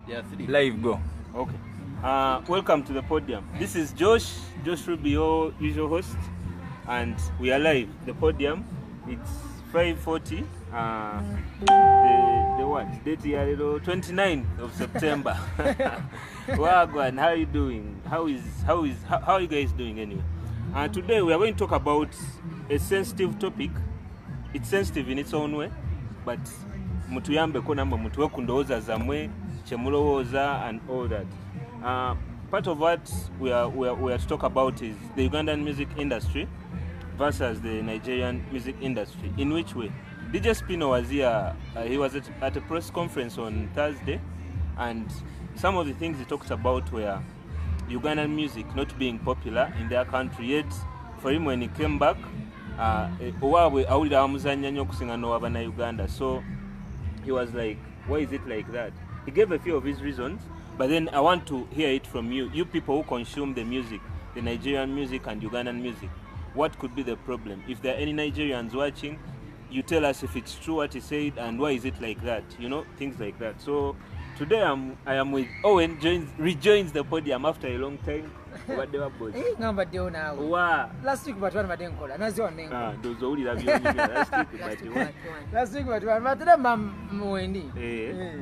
Yeah, 3. Live go. Okay. Welcome to the podium. This is Josh. Josh will be your usual host, and we are live. The podium. It's 5:40. The what? Date here, 29th of September. Wagwan, how are you doing? How are you guys doing anyway? Today we are going to talk about a sensitive topic. It's sensitive in its own way, but mutuyambe ko namba mutuwe kundowooza zamwe chemulowooza and all that. Part of what we are to talk about is the Ugandan music industry versus the Nigerian music industry. In which way? DJ Spinall was here. He was at a press conference on Thursday, and some of the things he talked about were Ugandan music not being popular in their country. Yet, for him, when he came back, Uganda. So he was like, why is it like that? He gave a few of his reasons, but then I want to hear it from you people who consume the music, the Nigerian music and Ugandan music. What could be the problem? If there are any Nigerians watching, you tell us if it's true what he said and why is it like that, things like that. So today I am with Owen, rejoins the podium after a long time. Last week but one madenkola nazione dozo uli labyo last week but one matira mwendi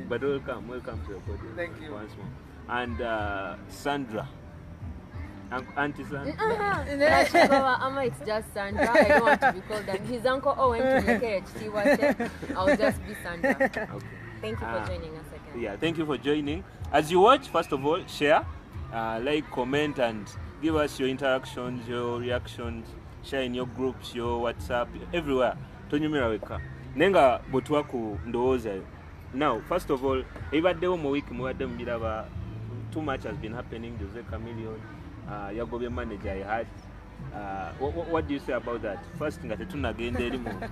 but welcome to the podium. Thank you once more. And Sandra, Auntie Sandra. It's just Sandra. I don't want to be called that. His uncle Owen to make HT was there. I'll just be Sandra. Okay. Thank you for joining us again. Yeah, thank you for joining. As you watch, first of all, share, like, comment, and give us your interactions, your reactions. Share in your groups, your WhatsApp, everywhere. Tonyumira weka. Nenga botuwaku ndowooza. Now, first of all, ebaddewo mu week muwadde mubiraba, too much has been happening. Jose Chameleone, Yagobe manager I had. What do you say about that? First thing that tunagenda erimu.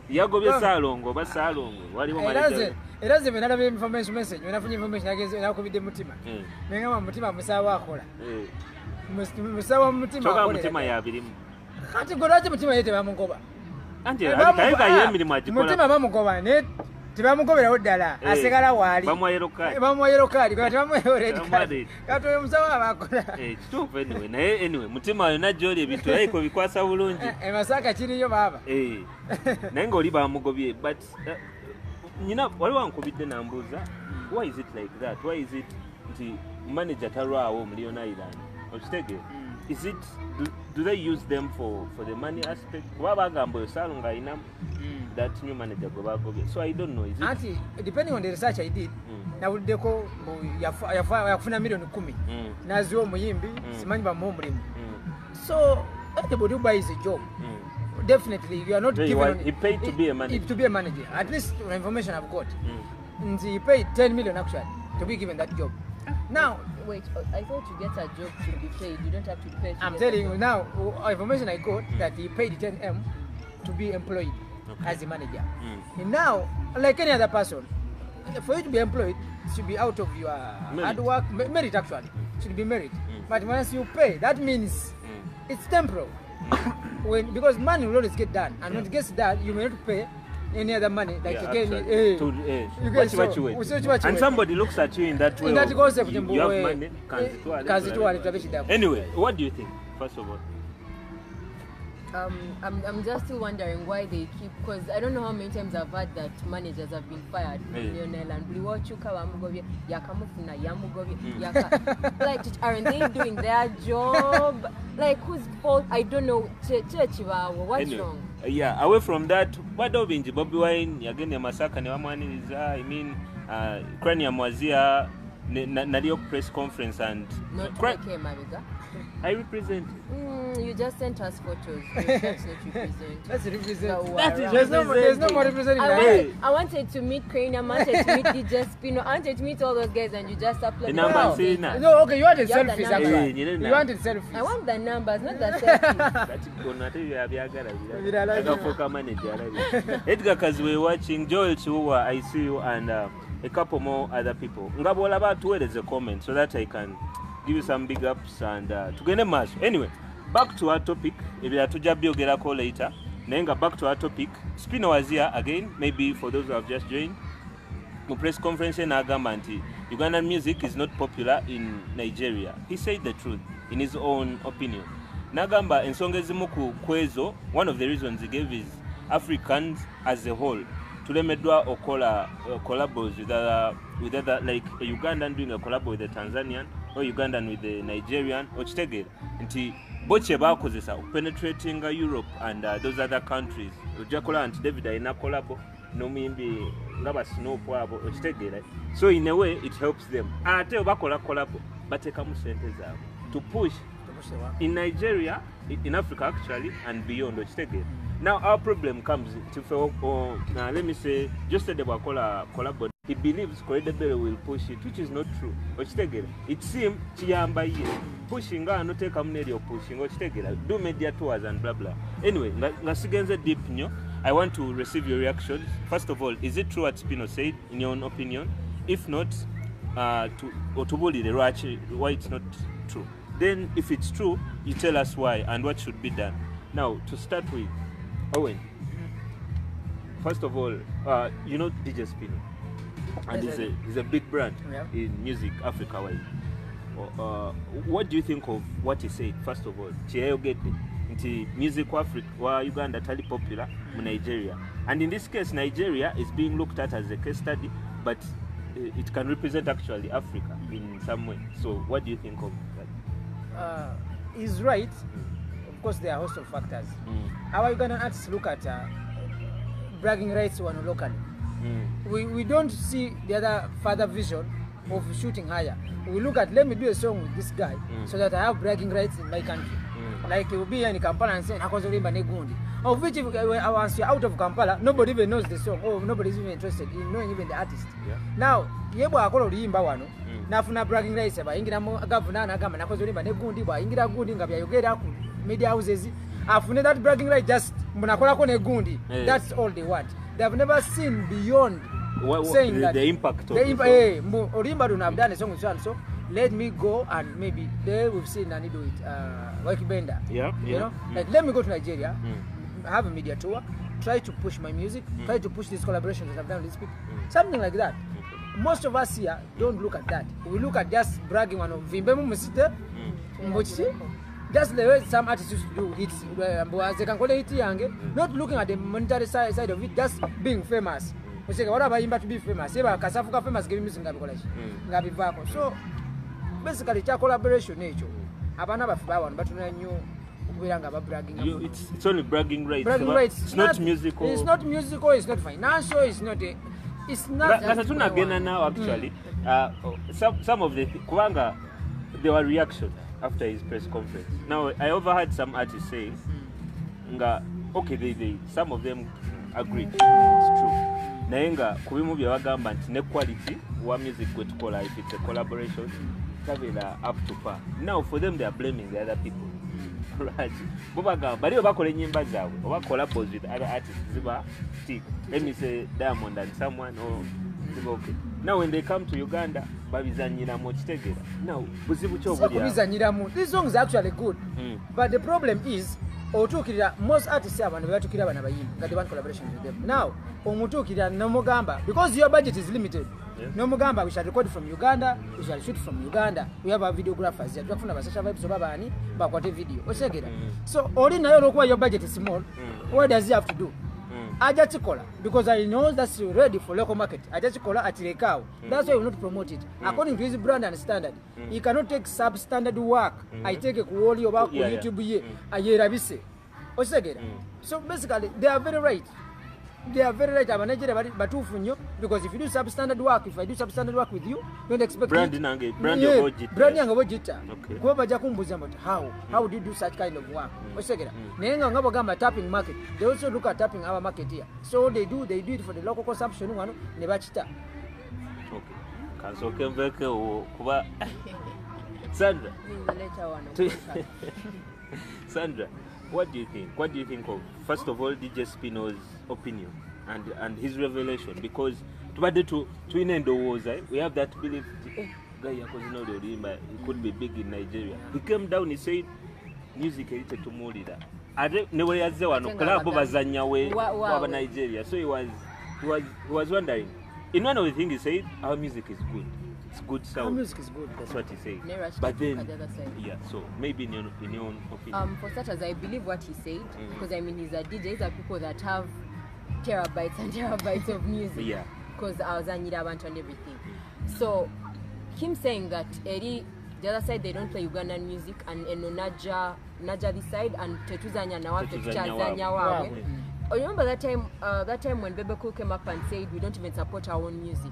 Yagobe salongo basalongo waliwo manager. Era ze benala be information message wenafunye information ageze nakubide mutima nenga mutima musawa akola musawa mutima akola mutima yabirimu kati goraje mutima yete bamugoba anje alikaika yemirimu agikola mutima bamugoba ne tibamugobera oddala asegala wali bamwayero kali kati bamwayero kali kati musawa abakola kituufu anyway mutima yona joli ebintu yayiko bikwasa bulungi Masaka kiriyo baba nange oli bamugobye but waliwo ankubidde nambuuza why is it like that? Why is it nti manager talwawo muri Yona Island okitege? Is it do they use them for the money aspect? Kuba bagamba oyo Salongo ayina that new manager gwe bagobye, so I don't know. Is it anti depending on the research I did nawuddeko yakufuna million 10 naziwa omuyimbi simanyi bamuwa omulimu, so everybody who buys a job definitely you are not given he paid to be a manager. At least the information I've got he paid 10 million actually to be given that job. Now wait, I thought you get a job to be paid, you don't have to pay. I'm telling you now, information I got that he paid 10M to be employed as a manager. And now, like any other person, for you to be employed, it should be out of your hard work, merit actually, should be merit. But once you pay, that means it's temporal. Because money will always get done, and when it gets done, you may not pay any other money. Like again, and somebody looks at you in that way. In that concept, you have money. Anyway, what do you think? First of all, I'm just still wondering why they keep, because I don't know how many times I've heard that managers have been fired in Lionel and like, aren't they doing their job? Like, whose fault? I don't know. What's wrong? Yeah, away from that, what do you Bobby Wine, again, Masaka, I mean, Cranium was here, Nadio press conference, and not I represent. You just sent us photos. That's not represent. That's represent. There's no more representing. I wanted to meet Crane. I wanted to meet DJ Spinall. I wanted to meet all those guys, and you just uploaded. No, okay, you wanted selfies. Actually, you wanted selfies. I want the numbers, not the selfies. Edgar Kazwe watching, Joel Chihuwa, I see you, and a couple more other people. Ngabola ba tuweleze a comment so that I can give you some big ups and tugende maso. Anyway, back to our topic. Ebya tujja byogerako later. Nenga back to our topic. Spinall was here again, maybe for those who have just joined. mu press conference n'agamba nti Ugandan music is not popular in Nigeria. He said the truth in his own opinion. N'agamba ensonga ezimu ku ezo, one of the reasons he gave is Africans as a whole tulemeddwa okola collabos with other like a Ugandan doing a collab with a Tanzanian or Ugandan with the Nigerian okitegeera nti boche bakozesa penetrating Europe and those other countries ojakola nti David ayina collab nomuyimbi ngaba Snoop abo okitegeera, so in a way it helps them ate bakola collab batekamu sente zaabwe to push in Nigeria, in Africa actually, and beyond okitegeera. Now our problem comes to let me say just said about collab. He believes Koredebere will push it, which is not true. Okitegeera. It seems kiyamba ye pushing and take a pushing okitegeera. Do media tours and blah blah. Anyway, ngasigenze deep nyo. I want to receive your reactions. First of all, is it true what Spinall said in your own opinion? If not, to bully the why it's not true. Then if it's true, you tell us why and what should be done. Now, to start with, Owen, first of all, you know DJ Spinall, and he's a big brand in music Africa-wide. What do you think of what he said, first of all? Music Africa, Uganda tali popular in Nigeria. And in this case, Nigeria is being looked at as a case study, but it can represent actually Africa in some way. So what do you think of that? He's right. Of course, there are a host of factors. Our Ugandan artists look at bragging rights one locally. We don't see the other further vision of shooting higher. We look at, let me do a song with this guy so that I have bragging rights in my country. Like he will be in Kampala and say, of which once you're out of Kampala, nobody even knows the song. Oh, nobody's even interested in knowing even the artist. Now, yebo akola oluyimba wano nafuna bragging rights aba ingira mu governor agamba nakoze oluyimba ne gundi bwa ingira gundi nga byayogera ku media houses afune that bragging right just munakolako ne gundi. That's all they want. They have never seen beyond saying that the impact of oluyimba luno I've done a song with so let me go and maybe they will see Nani do it Waki Bender. You know, like let me go to Nigeria, have a media tour, try to push my music, try to push these collaborations that I've done with these people, something like that. Most of us here don't look at that. We look at just bragging on Vimbemu Musite, just the way some artists used to do hits, not looking at the monetary side of it, just being famous. We say, what about him to be famous? Kasafuka famous giving music Ngabi. So basically, it's a collaboration nature. Abana bafuba but bragging. It's only bragging rights. Bragging rights. It's not musical. It's not musical. It's not financial. It's not. It's not. Now actually, some of the Kuanga, there were reactions after his press conference. Now I overheard some artists saying, okay, some of them agreed. It's true. Naenga kubimu bya bagamba nti ne quality wa music kwetukola if it's a collaboration up to par. Now for them they are blaming the other people. Right. Bobagamba bali bakola enyimba zaabwe oba collabos with other artists ziba stick. Let me say Diamond and someone or okay. Now when they come to Uganda babizanyira mu kitegera. Now buzibu kyo buli. Babizanyira these songs are actually good. But the problem is most artists have and batukira bana bayimba nga they want collaboration with them. Now omutukira nomugamba because your budget is limited. Nomugamba we shall record from Uganda, we shall shoot from Uganda. We have our videographers here. Twafuna basasha vibes babani bakwate video. Osegera. So oli nayo lokuwa your budget is small. What does he have to do? Ajachikola because I know that's ready for local market. Ajachikola atilekao. That's why we not promote it. According to his brand and standard. He cannot take substandard work. I take a kuoli oba ku YouTube ye. Ayerabise. Osegera. So basically they are very right. They are very right. I'm a Nigerian, but because if you do substandard work, if I do substandard work with you, don't expect branding and Branding. Okay. How do you do such kind of work? Tapping market. They also look at tapping our market here. So they do it for the local consumption. Okay. Sandra. Sandra. What do you think? What do you think of, first of all, DJ Spinall's opinion and his revelation? Because to end the wars, we have that belief, guy, he could be big in Nigeria. He came down, he said, music is to Mulida. Nigeria. So he was wondering, in one of the things he said, our music is good. It's good sound. Our music is good. That's what he said. Neeraj, But then, at the other side. yeah. So maybe in your own opinion. For starters, I believe what he said because I mean he's a DJ. These are people that have terabytes and terabytes of music. Yeah. Because I was on Yidabant and everything. So him saying that the other side they don't play Ugandan music and Naja this side and Tetuzanya Nawape Tetuzanya Wawe. I remember that time when Bebe Cool came up and said we don't even support our own music.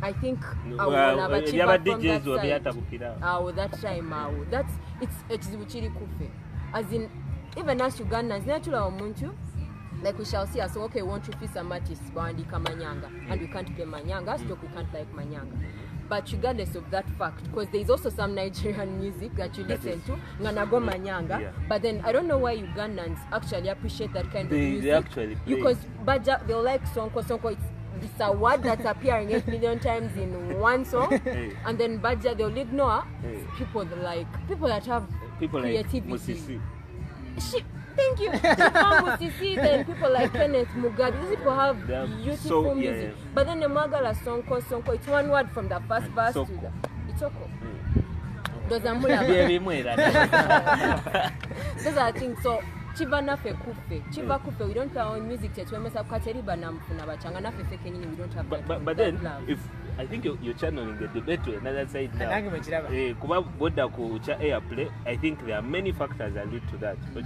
I think I would have achieved from that side. That time, it's Uchiri Kufe. As in, even as Ugandans, natural Muntu, like we shall see us, okay, we want to feel some artists, Bandika Manyanga, and we can't play Manyanga, so we can't like Manyanga. But regardless of that fact, because there is also some Nigerian music that you listen to, Nganago Manyanga, but then I don't know why Ugandans actually appreciate that kind of music. They actually play. Because Baja, they like Sonko, it's a word that's appearing 8 million times in one song, and then Baja, they'll ignore people that have creativity. Like Thank you. Then people like Kenneth Mugabe. These people have beautiful music. Yeah. But then the Magala Sonko, it's one word from the first verse to the Itoko. Those are things. So Chiba nafe kufe. Chiba kufe. We don't play our own music. We don't have but then, if I think you're channeling the debate to another side now. Airplay, I think there are many factors that lead to that. But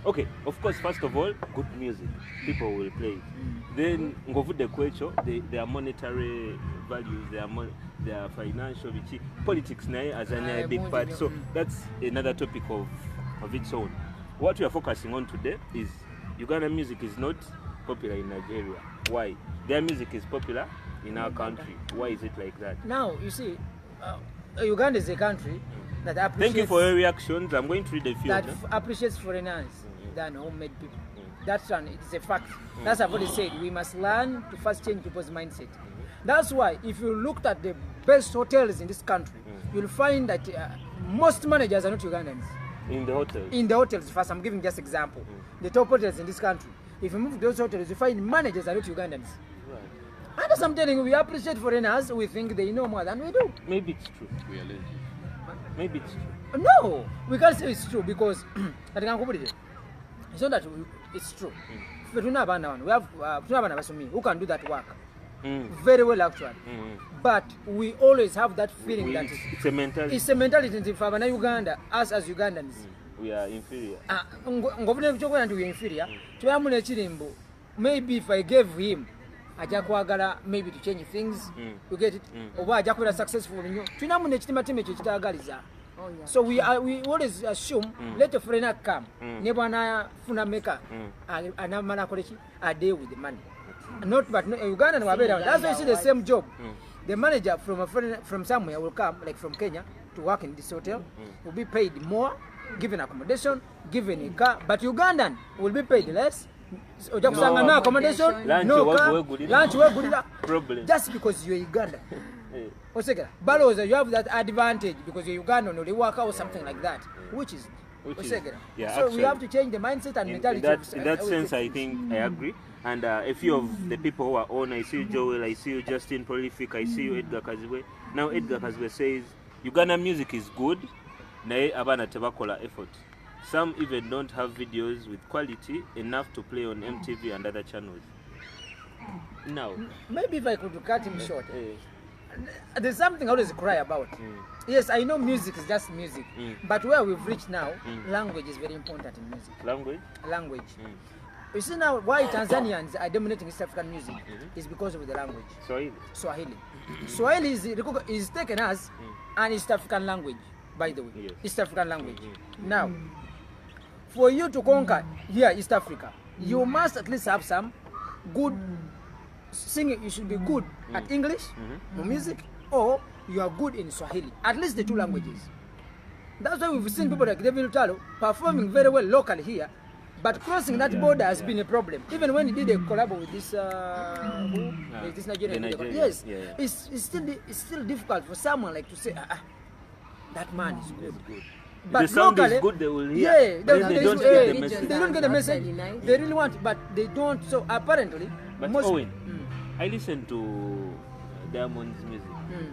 okay, of course, first of all, good music. People will play it. Then, their monetary values, their financial, politics as a big part. So that's another topic of its own. What we are focusing on today is Ugandan music is not popular in Nigeria. Why? Their music is popular in our country. Why is it like that? Now, you see, Uganda is a country that appreciates... Thank you for your reactions. I'm going to read a few. That appreciates foreigners than homemade people. That's one. It's a fact. That's what I've already said. We must learn to first change people's mindset. That's why if you looked at the best hotels in this country, you'll find that most managers are not Ugandans. In the hotels? In the hotels, first, I'm giving just example. The top hotels in this country, if you move to those hotels, you find managers are not Ugandans. Right. And as I'm telling you, we appreciate foreigners, we think they know more than we do. Maybe it's true. We are lazy. Maybe it's true. No, we can't say it's true because it's not that it's true. We have who can do that work very well actually. But we always have that feeling that it's a mentality. It's a mentality in Uganda, us as Ugandans. We are inferior. We are inferior. Maybe if I gave him maybe to change things, you get it? Or successful. So we always assume let a foreigner come, never funa maker, and deal with the money. Not but Ugandan were better. That's why you see the same job. The manager from somewhere will come, like from Kenya, to work in this hotel, will be paid more, given accommodation, given a car, but Ugandan will be paid less. No accommodation, no car, lunch, problem. Just because you're Ugandan. But you have that advantage because you're Ugandan or they work out or something like that, which is yeah, so we have to change the mindset and mentality. In that sense, I think I agree. And a few of the people who are on, I see you, Joel, I see you, Justin Prolific, I see you, Edgar Kazwe. Now Edgar Kazwe says Ugandan music is good, nae abana tebakola effort. Some even don't have videos with quality enough to play on MTV and other channels. Now, maybe if I could cut him short. There's something I always cry about. Yes, I know music is just music, but where we've reached now, language is very important in music. Language. You see now why Tanzanians are dominating East African music is because of the language. Swahili. Swahili is taken as an East African language, by the way. Yes. East African language. Now, for you to conquer here East Africa, you must at least have some good singing. You should be good at English or music, or you are good in Swahili. At least the two languages. That's why we've seen people like David Lutalo performing very well locally here, but crossing that border has been a problem. Even when he did a collab with this this Nigerian, yes, it's still difficult for someone like to say that man is good. But the sound locally, is good, they will hear. They don't get the message. They don't get the message. They really want, but they don't. So apparently, but Owen, I listen to Diamond's music.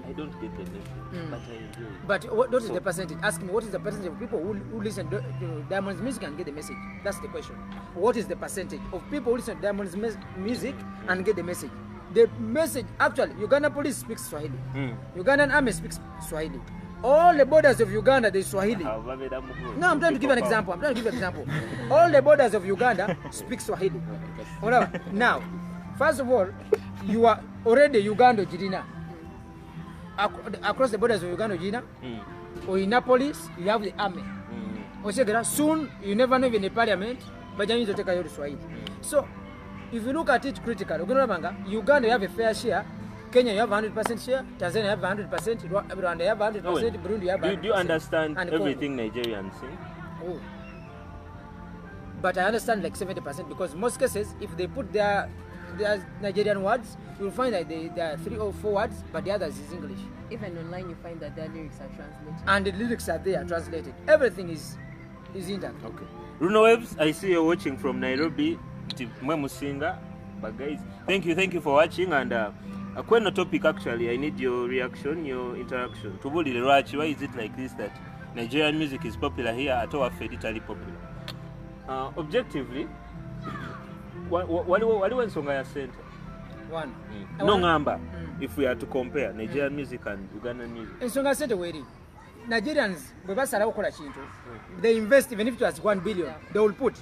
I don't get the message, but I enjoy it. But what is the percentage? Ask me, what is the percentage of people who listen to Diamond's music and get the message? That's the question. What is the percentage of people who listen to Diamond's music and get the message? The message, actually, Uganda police speaks Swahili. Ugandan army speaks Swahili. All the borders of Uganda, they Swahili. No, I'm trying to give an example. All the borders of Uganda speak Swahili. Whatever. Now, first of all, you are already Uganda Jirina. Across the borders of Uganda Jirina, or in Naples, you have the army. Soon, you never know in the parliament, but you need to take a Swahili. So, if you look at it critically, Uganda, you have a fair share. Kenya, you have 100% share. Tanzania, you have 100%. Rwanda, you have 100%. Burundi, you have 100%. Do you understand everything Nigerians say? Oh. But I understand like 70% because most cases, if they put their Nigerian words, you'll find that there are 3 or 4 words, but the others is English. Even online, you find that their lyrics are translated. And the lyrics are there, translated. Everything is intact. Okay. Runo Webs, I see you're watching from Nairobi. Musinga. But guys, thank you for watching. And a question topic actually, I need your reaction, your interaction. To Buli Rachi, why is it like this that Nigerian music is popular here at our Italy popular? Objectively, what song I sent? One. No number. If we are to compare Nigerian music and Ugandan music. And song I sent away. Nigerians, they invest even if it was 1 billion, they will put.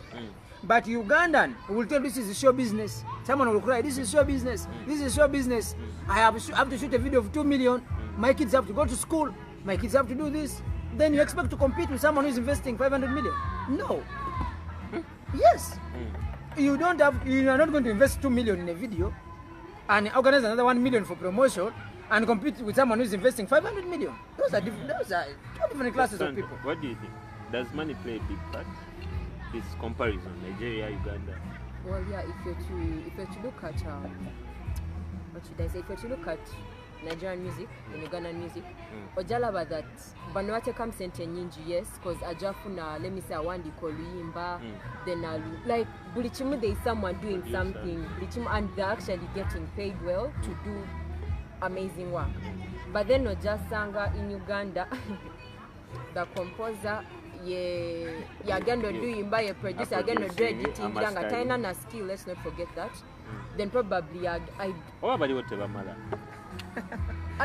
But Ugandan will tell this is show business. Someone will cry, this is show business. This is show business. I have to shoot a video of 2 million. My kids have to go to school. My kids have to do this. Then you expect to compete with someone who is investing 500 million? No. Yes. You are not going to invest 2 million in a video and organize another 1 million for promotion and compete with someone who is investing 500 million. Those are two different classes of people. What do you think? Does money play a big part? This comparison, Nigeria, Uganda. Well, yeah. If you're to look at what should I say? If you're to look at Nigerian music and Ugandan music, ojalaba that banwate come sente nyingi, yes, because ajafuna, let me say, awandi koluyimba, then like bulichimu there is someone doing something, bulichimu, and they're actually getting paid well to do amazing work. But then ojasanga in Uganda, the composer. Agenda doing by a producer, agenda editing, Taina na skill, let's not forget that. Then probably I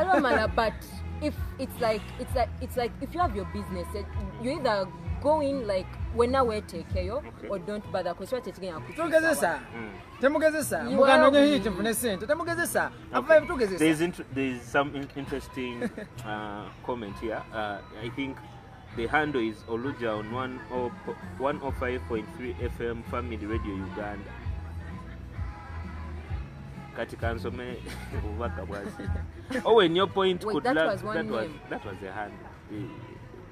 don't matter, but if it's like if you have your business, you either go in like when I will take care of or don't bother because what it's going to There's some interesting comment here. I think the handle is Oluja on 105.3 FM Family Radio Uganda. Owen, your point could lack. That was the hand.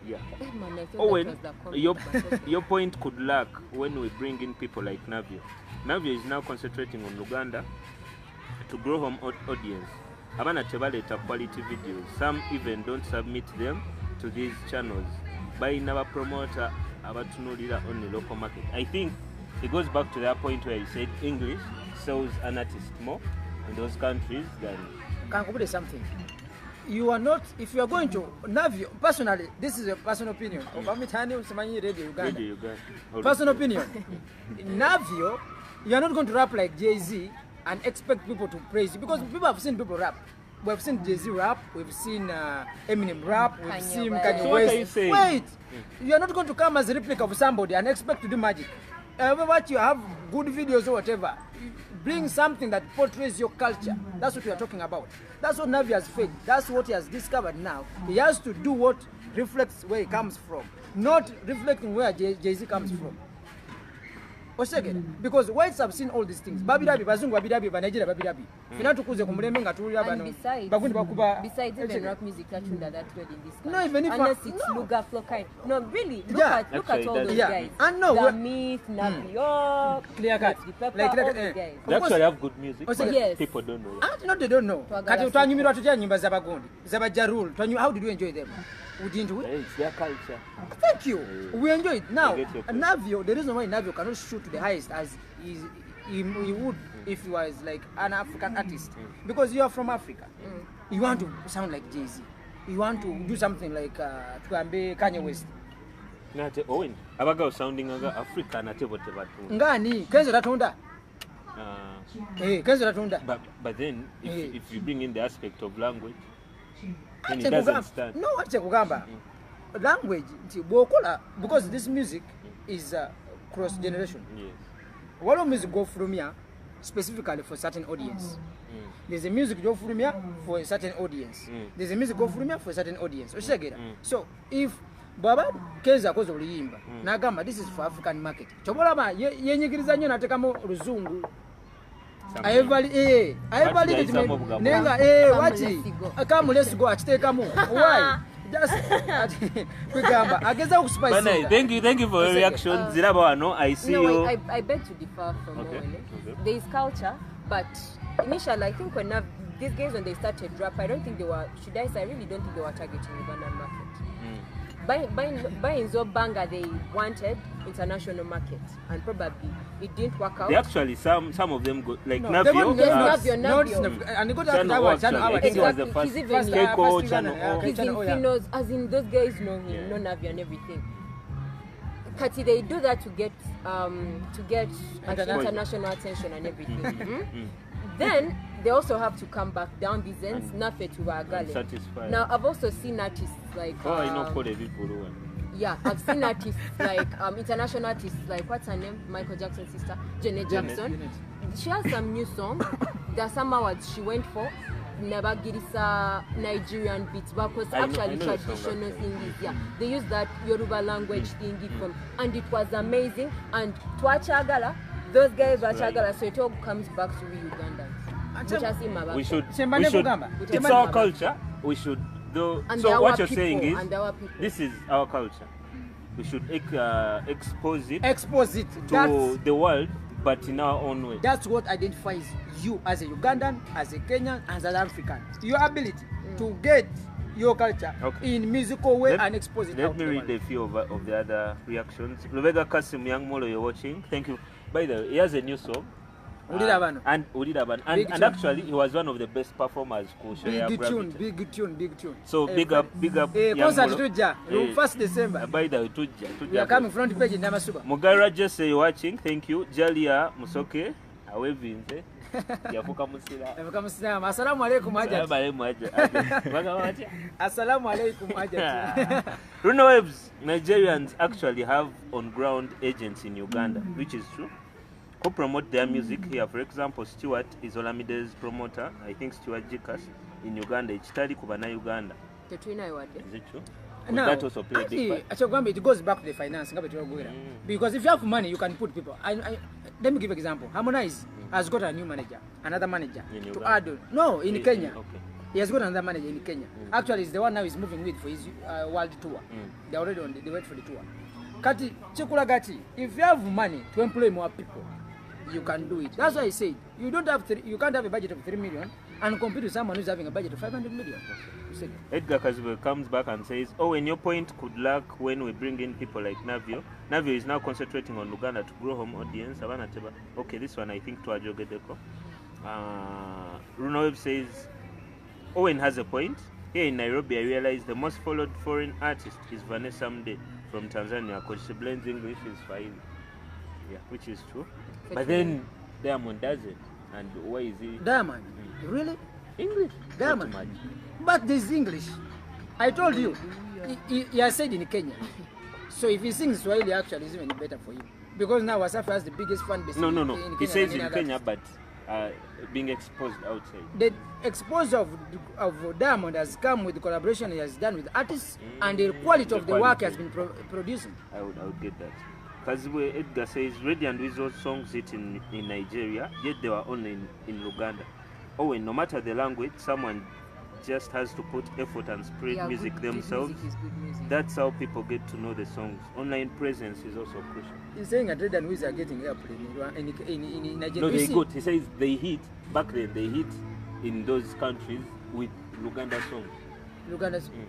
Yeah. Owen, your point could lack when we bring in people like Navio. Navio is now concentrating on Uganda to grow home audience. Abana tebaleta quality videos. Some even don't submit them to these channels. By our promoter, abatunulira on the local market. I think it goes back to that point where you said English sells an artist more in those countries than. Can I put something? You are not, if you are going to Navio, personally, this is a personal opinion. Personal opinion. Navio, you are not going to rap like Jay-Z and expect people to praise you because people have seen people rap. We've seen Jay-Z rap, we've seen Eminem rap, we've seen Kanye West. Wait, you are not going to come as a replica of somebody and expect to do magic. What you have good videos or whatever, bring something that portrays your culture. That's what we are talking about. That's what Navi has failed. That's what he has discovered now. He has to do what reflects where he comes from, not reflecting where Jay-Z comes from. Because whites have seen all these things. Babidabi, Bazungu Babidabi, Nigeria Babidabi. Besides even rock music that well in this country. No, even if unless it's Luga Flow kind. No, really. Look at all those guys. And no, the Myth, Nabiok, Clear Cut. All those guys. They actually have good music. Yes. People don't know. No, they don't know. How did you enjoy them? We didn't. It's their culture. Thank you. We enjoy it. Now, Navio, the reason why Navio cannot shoot to the highest as he would if you was like an African artist, because you are from Africa, you want to sound like Jay-Z, you want to do something like Kanye West. Nate Owen abaga sounding aga Africa nate bote batu Ngani kenzo tatunda kenzo tatunda. But then if you bring in the aspect of language, then it doesn't stand. No, ache kugamba language nti bokola, because this music is cross generation. Yes. What music go from here specifically for certain audience. There's a music go from here for a certain audience. There's a music go from here for a certain audience. So if Baba Kenza kozo oliyimba nagamba this is for African market. Chobola yenyigiriza nnyo natekamo luzungu. Ayevali nenga wati akamu let's go achitekamu. Why? Just kugamba ageza okuspice. Thank you for your reaction. Ziraba no, I see you. I beg to differ from Owen. There is culture, but initially I think when these guys when they started rap, I don't think they were, should I say, I really don't think they were targeting Ugandan market. Buying Zobanga, they wanted international market, and probably it didn't work out. They actually, some of them go like no, Navio. Navio. And they got that Exactly. Was the first Filipinos, as in those guys know him, know Navio and everything. Kati, they do that to get international attention and everything. Then they also have to come back down these ends, nothing to Agale. Now I've also seen artists like I know for the people who yeah, I've seen artists like international artists like what's her name? Michael Jackson's sister, Janet Jackson. She has some new songs. There are some awards she went for. Nabagirisa Nigerian beats because actually traditional things. Yeah, they use that Yoruba language thing from, and it was amazing. And Twachagala, those guys Twachagala, so it all comes back to we Ugandans. We should. It's our culture. We should do. So what you're saying is, this is our culture. We should expose it to the world, but in our own way. That's what identifies you as a Ugandan, as a Kenyan, as an African. Your ability to get your culture in musical way and expose it. Let me read a few of the other reactions. Lubega Kasim Young Molo, you're watching. Thank you. By the way, he has a new song. And actually he was one of the best performers. Big tune. So big up concert tuja 1st December. By the way, we are coming front page in Namasuba. Mugara just say watching. Thank you. Jalia Musoke awevinze yafuka musira. Assalamu alaikum hajat. Assalamu alaikum hajat. Runo Waves, Nigerians actually have on ground agents in Uganda, which is true, who promote their music here. For example, Stuart is Olamide's promoter. I think Stuart Jikas in Uganda. Ichitali kubana Uganda. Is it true? Now, that also play a big part? It goes back to the finance. Because if you have money, you can put people. Let me give an example. Harmonize has got a new manager, another manager to add. No, in Kenya. Okay. He has got another manager in Kenya. Actually, it's the one now he's moving with for his world tour. They're already on the wait for the tour. Kati, Chekula Gati, if you have money to employ more people, you can do it. That's why I said you can't have a budget of 3 million and compete with someone who's having a budget of 500 million. Edgar Kazibe comes back and says, oh, and your point could lack when we bring in people like Navio. Navio is now concentrating on Uganda to grow home audience. Okay, this one I think to Ajogedeko. Runoev says, Owen has a point. Here in Nairobi, I realized the most followed foreign artist is Vanessa Mde from Tanzania because she blends English with Swahili. Yeah, which is true. But then Diamond does it. And why is he? Diamond? Really? English? Diamond? But there's English. I told you. He has said in Kenya. So if he sings Swahili, actually, it's even better for you. Because now Wasafi has the biggest fan base. No. He says in Kenya, but being exposed outside. The exposure of Diamond has come with the collaboration he has done with artists and the quality of the work he has been producing. I would get that. Kaziwe Edgar says, Ready and Weasel's songs hit in Nigeria, yet they were only in Uganda. Oh, and no matter the language, someone just has to put effort and spread music themselves. That's how people get to know the songs. Online presence is also crucial. He's saying that Red and Weasel are getting airplay in Nigeria. No, they good. He says they hit, back then they hit in those countries with Luganda songs.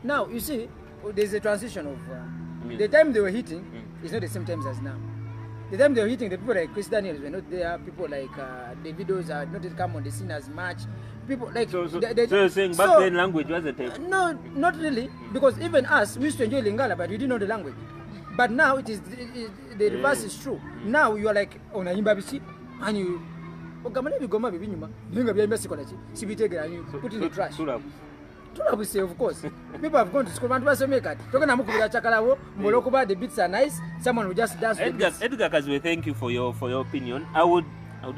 Now, you see, there's a transition of... the time they were hitting is not the same times as now. the time they were hitting, the people like Chris Daniels were not there. People like the videos are not come on the scene as much. People like so you're saying back then language wasn't a... No, not really, because even us we used to enjoy Lingala, but we didn't know the language. But now it is the reverse is true. Now you are like on a Imbabishi and you and you put in the trash. Of course. People have gone to school and make it. The beats are nice. Someone will just dance with this. Edgar Kazwe, thank you for your opinion. I would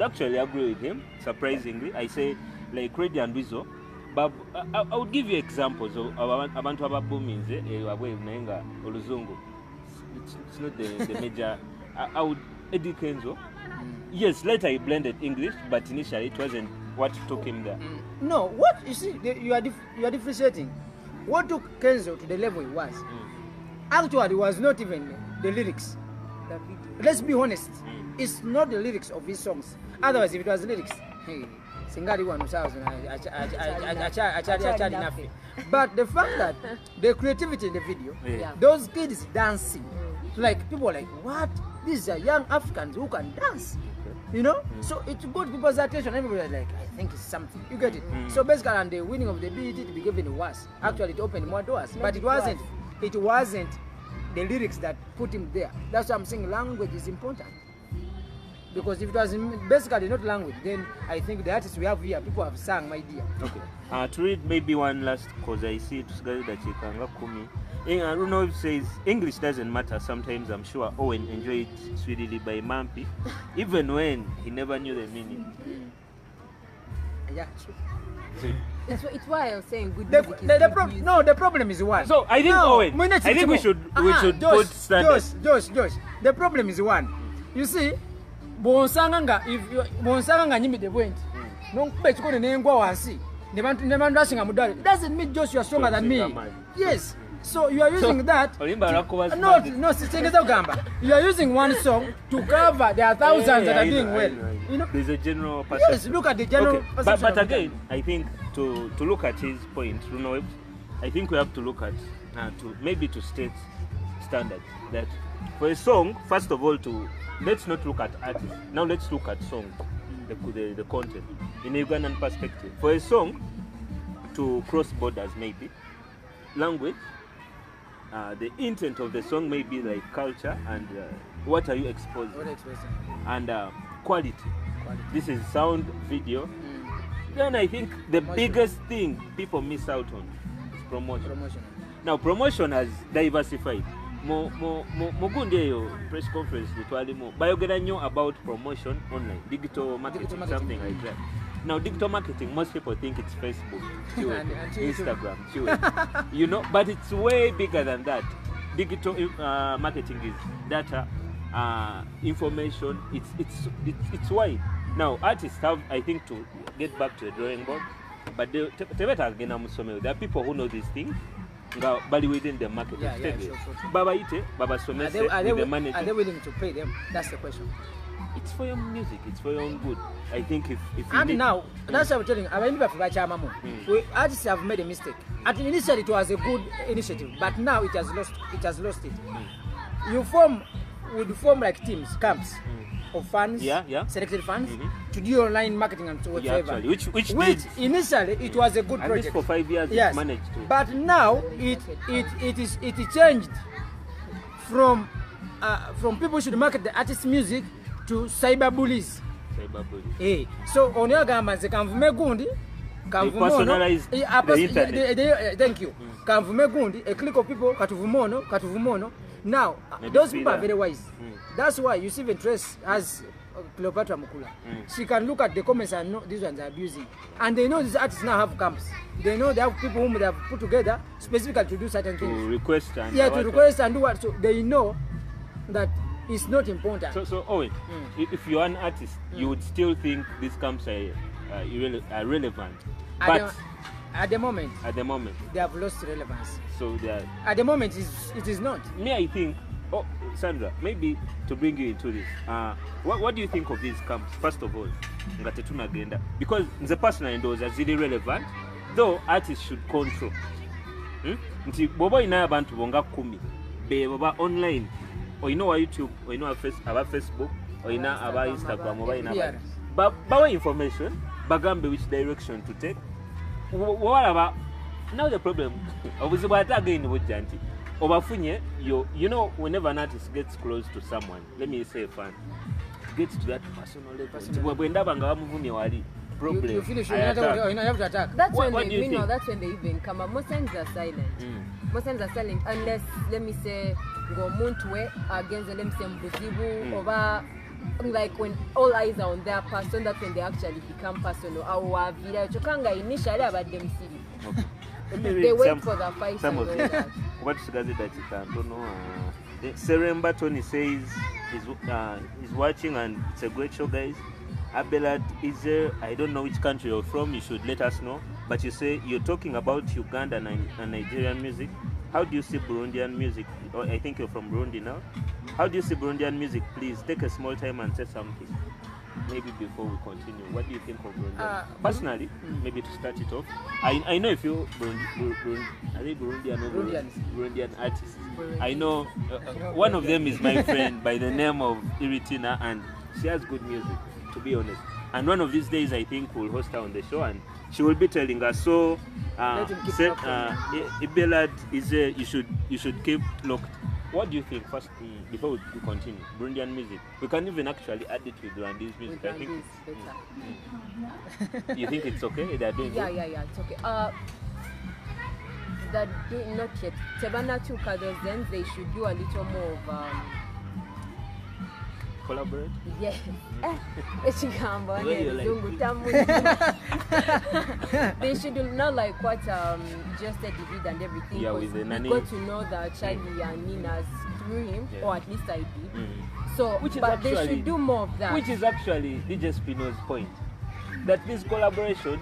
actually agree with him. Surprisingly, I say like Reddy and Wizo. But I would give you examples of abantu ababuminze abwenenga oluzungu. It's not the major. I would Eddie Kenzo. Yes, later he blended English, but initially it wasn't what took him there. No, what you see, you are differentiating. What took Kenzo to the level he was. Actually, was not even the lyrics. Let's be honest. It's not the lyrics of his songs. Otherwise, if it was lyrics, hey, Singari 1,000, but the fact that the creativity in the video, those kids dancing, like people are like, what? These are young Africans who can dance, you know. So it got people's attention. Everybody was like, I think it's something. You get it? So basically, and the winning of the BET to be given was actually it opened more doors, but it wasn't. It wasn't the lyrics that put him there. That's why I'm saying language is important. Because if it was basically not language, then I think the artists we have here, people have sung, my dear. Okay. To read maybe one last, because I see it that you can kumi. I don't know if it says English doesn't matter. Sometimes I'm sure Owen enjoyed Sweetly by Mampi, even when he never knew the meaning. Yeah, true. It's why I was saying good music the problem is one. So I think Owen, I think we should put standards. Josh, the problem is one. You see, bonsanga nyimi the point. No bet ko nengwa wansi. Nebantu rushing amudali. Doesn't mean Josh you are stronger than me. Yes. So you are using that. You are using one song to cover. There are thousands that are doing well. You know, there's a general perception. Yes, look at the general perception. But again, I think to look at his point, I think we have to look at to state standards that for a song, first of all, let's not look at artists. Now let's look at songs, the content in a Ugandan perspective. For a song to cross borders, maybe language. The intent of the song may be like culture and what are you exposing? And quality. This is sound, video. Then I think the biggest thing people miss out on is promotion. Now promotion has diversified. Mugundeyo press conference litwalimo bayogera nnyo about promotion online, digital marketing, something like that. Now digital marketing, most people think it's Facebook, Instagram, you know, but it's way bigger than that. Digital marketing is data, information. It's wide. Now artists have, I think, to get back to the drawing board, but there are people who know these things. But within the market, sure. Baba Somese, the manager. Are they willing to pay them? That's the question. It's for your music. It's for your own good. I think if and now that's what I'm telling you. I remember we artists have made a mistake. At initially it was a good initiative, but now it has lost it. You would form like teams, camps of fans, selected fans, to do online marketing and so whatever. Which initially it was a good project. At least for 5 years it managed to. But now it changed from people should market the artist's music to cyberbullies. So on your gamma, they personalize the internet. Thank you. A click of people, katuvumono. Now, those people are very wise. That's why you see Ventress has Cleopatra Mukula. She can look at the comments and know these ones are abusing. And they know these artists now have camps. They know they have people whom they have put together specifically to do certain things. To request and do what. So they know that it's not important. So Owen, if you're an artist, you would still think these camps are relevant. But at the moment, they have lost relevance. So at the moment, it is not. Me, I think. Oh, Sandra, maybe to bring you into this, what do you think of these camps? First of all, because the personal those are really relevant, though artists should control. Nti bobo ina abantu bonga kumi, be boba online, oyina wa YouTube, oyina aba Facebook, oyina aba Instagram, oba ina Yeah. aba. Bawa information, bagambe which direction to take. Whatever. Now the problem, obuzibu ate again bujjanti. Obafunye, you know, whenever an artist gets close to someone, let me say fan, gets to that personal level. When ndaba nga bamuvumye wali, problem. You finish, you I have attack. to attack. That's What when do you they, think? that's when they even come up. Most times they're silent. Most times they're silent unless, let me say, go muntwe against let me say mbuzibu over, like when all eyes are on their person, that's when they actually become personal. Our villa chokanga initially about them city. Okay. Let me read They wait some, for the fight some and of all it. that. What is that you don't know? Seremba Tony says he's watching and it's a great show, guys. Abelard is there. I don't know which country you're from. You should let us know. But you say you're talking about Ugandan and Nigerian music. How do you see Burundian music? Oh, I think you're from Burundi now. How do you see Burundian music? Please take a small time and say something. Maybe before we continue, what do you think of Burundi? Personally, maybe to start it off, I know a few Burundian artists. I know one of them is my friend by the name of Iritina, and she has good music, to be honest. And one of these days, I think we'll host her on the show, and she will be telling us. So, Ibelad is you should keep locked. What do you think first before we continue? Burundian music. We can even actually add it with Rwandi's music. I think. You think it's okay? They're doing Yeah, it's okay. That do not yet. Tebana to then they should do a little more of collaborate. Yes. They should do not like what just said David and everything. Yeah, with the we nanny. got to know that Charlie and Nina's through him, or at least I did. So, Which is but they actually- should do more of that. Which is actually DJ Spinall's point. That these collaborations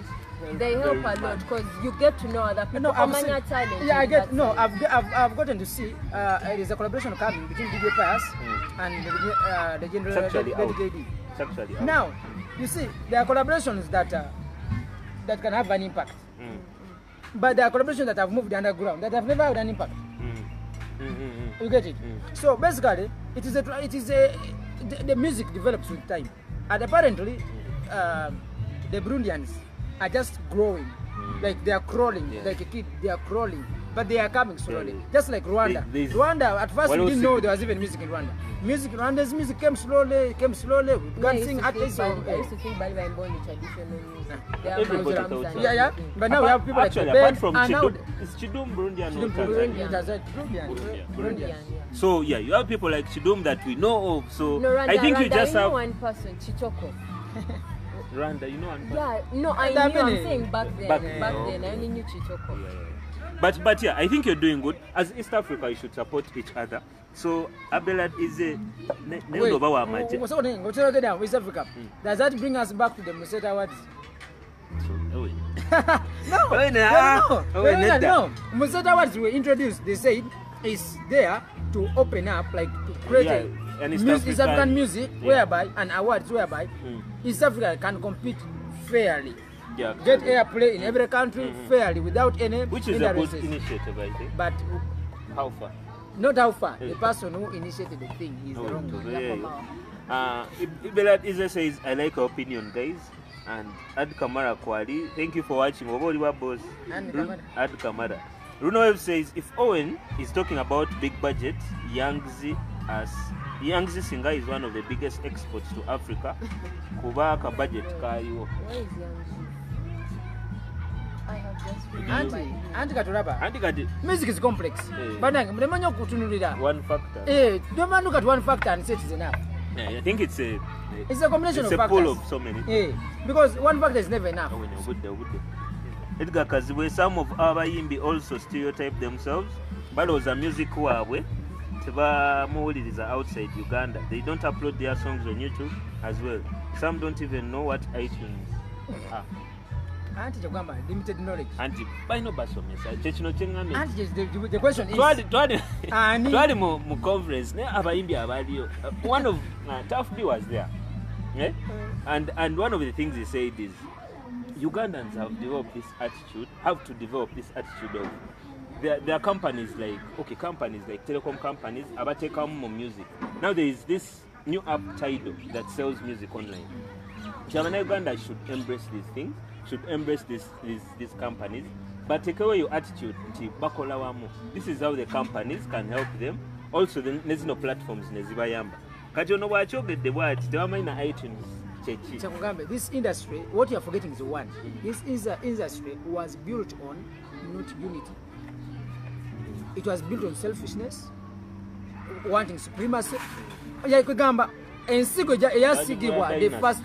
They help a lot because you get to know other people. No, I've seen- Talent. Yeah, I in get. that No, sense. I've gotten to see. There is a collaboration coming between DJ Pius and the general It's actually out. JD. It's actually out. Now, you see, there are collaborations that can have an impact, but there are collaborations that have moved underground that have never had an impact. You get it? So basically, the music develops with time, and apparently, the Burundians are just growing, like they are crawling, like a kid. They are crawling, but they are coming slowly, Yeah. just like Rwanda. They- Rwanda, at first What we was didn't it? know there was even music in Rwanda. Rwanda's music came slowly. We Me, began I used singing to think artists. Bali- I used to think Bali were born with traditional music. They have Everybody drums thought and so. Yeah, everything. but now we have people Actually, like apart Ben, from and now Chidum, is Chidum Burundian or Tanzanian? Burundian. Burundian, yeah. So yeah, you have people like Chidum that we know of. So No, Rwanda, I think you Rwanda, just I know have one person, Chitoko. Rwanda, you know, and Yeah, no, I There are knew. I'm many. saying back then. Back Back, then, then, I okay. only knew Chitoko. But yeah, I think you're doing good. As East Africa, you should support each other. So Abelard is a Wait, go to down West Africa. Does that bring us back to the Museta Awards? No. Museta Awards were introduced. They said it's there to open up, like to create East African music, whereby and awards whereby East Africa can compete fairly. Yeah, Get airplay in every country fairly without any which is a good hindrances. initiative, I think. But How far? not how far. The person who initiated the thing is the wrong one. Ibelad Ize says, I like your opinion, guys. And Ad Kamara Kwali, thank you for watching. Boss. And Kamara. Ad Kamara. Runo Web says, if Owen is talking about big budget, Yangzi Singer is one of the biggest exports to Africa. Kubaka budget kayo. Where is Yanji? I have just Anti Katuraba. And got Music is complex. But mremanyo kutunulira. one factor. Don't man look at one factor and say it is enough. Yeah, I think it's a combination it's of a factors. pool of so many. Because one factor is never enough. Edgar Kaziwe, some of abayimbi also stereotype themselves. Baloza music wabwe tebamuwuliriza outside Uganda. They don't upload their songs on YouTube as well. Some don't even know what iTunes are. Anti Jogamba, limited knowledge. Anti bino basomesa kyekino kyeŋŋambye Anti the question is twali mu conference naye abayimbi abaliyo. One of Tough B was there. And one of the things he said is Ugandans have to develop this attitude of there are companies like telecom companies take more music. Now there is this new app Tidal that sells music online. Uganda should embrace these things, should embrace these companies, but take away your attitude. This is how the companies can help them. Also, there's no platforms. This industry, what you are forgetting is one. This industry was built on not unity. It was built on selfishness, wanting supremacy. The first,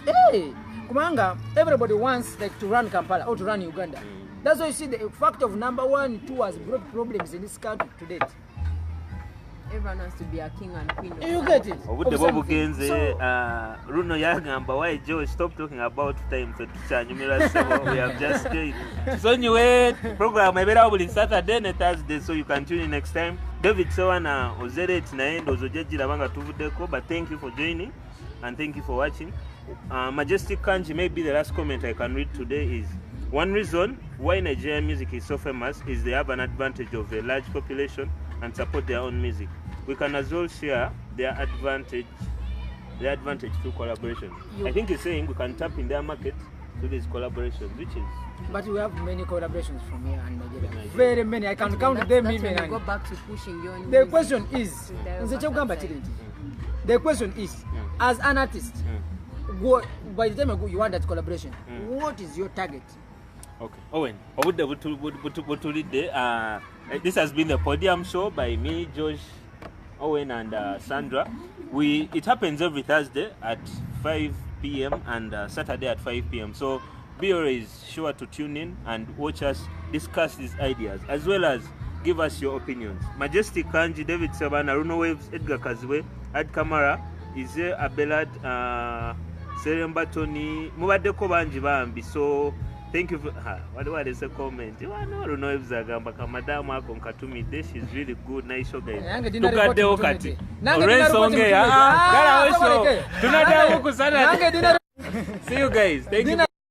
Kumanga, everybody wants like to run Kampala or to run Uganda. That's why you see the fact of number 1, 2 has brought problems in this country to date. Everyone wants to be a king and queen. You get it? Runo Yagamba, why Joe stop talking about time for we have just stayed. So anyway, program available in Saturday and Thursday, so you can tune in next time. David Sawana Ozere Tinaend Ozojeji Lavanga Tuvudeko, but thank you for joining and thank you for watching. Majestic Kanji, maybe the last comment I can read today is one reason why Nigerian music is so famous is they have an advantage of a large population and support their own music. We can as well share their advantage through collaboration. I think he's saying we can tap in their market through these collaborations, which is. But we have many collaborations from here and Nigeria. Very many. I can count them even. When you go back to pushing your own the question is, as an artist, by the time you want that collaboration, what is your target? Okay. Owen, this has been the Podium Show by me, Josh, Owen, and Sandra. It happens every Thursday at 5 p.m. and Saturday at 5 p.m. So be always sure to tune in and watch us discuss these ideas, as well as give us your opinions. Majestic Kanji, David Sabana, Runo Waves, Edgar Kazwe, Ad Kamara, Ize Abelad, Seremba Tony, Mubadeko Banji Bambi. So thank you for what is a comment? I don't know if Zagamba Madam Akon Katumi, she's really good, nice show guys. See you guys. Thank you.